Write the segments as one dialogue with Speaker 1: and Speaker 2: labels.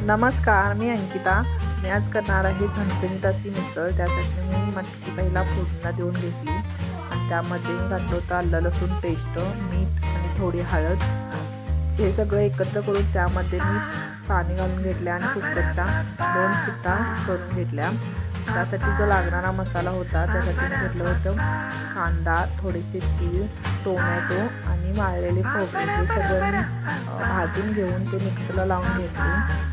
Speaker 1: नमस्कार, मी अंकिता. मी आज करणार आहे झणझणीत अशी मिसळ. त्यासाठी मी मटकी पहिला फोडणीला देऊन घेतली आणि त्यामध्ये घातलं होतं आलं लसूण पेस्ट, मीठ आणि थोडी हळद. हे सगळं एकत्र करून त्यामध्ये मी पाणी घालून घेतले आणि कुकरच्या 2 शिट्ट्या करून घेतल्या. त्यासाठी जो लागणारा मसाला होता त्यासाठी मी घेतलं होतं कांदा, थोडेसे तीळ, टोमॅटो आणि वाळलेले खोबरे. हे सगळं मी भाजून घेऊन ते मिक्सरला लावून घेतले.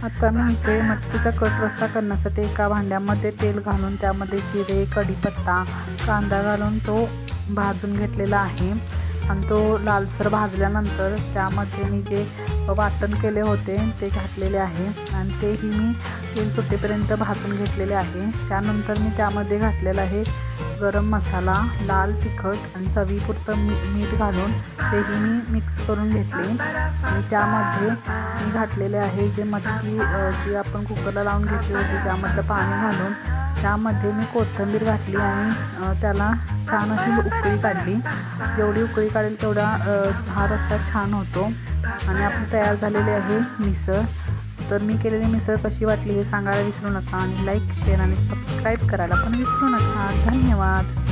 Speaker 1: आता मी इथे मटकीचा कट रस्सा करण्यासाठी एका भांड्यामध्ये तेल घालून त्यामध्ये जिरे, कढीपत्ता, कांदा घालून तो भाजून घेतलेला आहे आणि तो लालसर भाजल्यानंतर त्यामध्ये मी जे वाटण केले होते ते घातलेले आहे आणि तेही मी तेल सुटेपर्यंत भाजून घेतलेले आहे. त्यानंतर मी त्यामध्ये घातलेला आहे गरम मसाला, लाल तिखट आणि चवीपुरतं मीठ घालून तेही मी मिक्स करून घेतले आणि त्यामध्ये मी घातलेले आहे जे मटकी जी आपण कुकरला लावून घेतली होती त्यामधलं पाणी घालून त्यामध्ये मी कोथिंबीर घातली आणि त्याला छान अशी उकळी काढली. जेवढी उकळी काढेल तेवढा हा रस्सा छान होतो आणि आपली तयार झालेली आहे मिसळ. तर मी केलेली मिसळ कशी वाटली हे सांगायला विसरू नका आणि लाईक, शेअर आणि सबस्क्राईब करायला पण विसरू नका. धन्यवाद.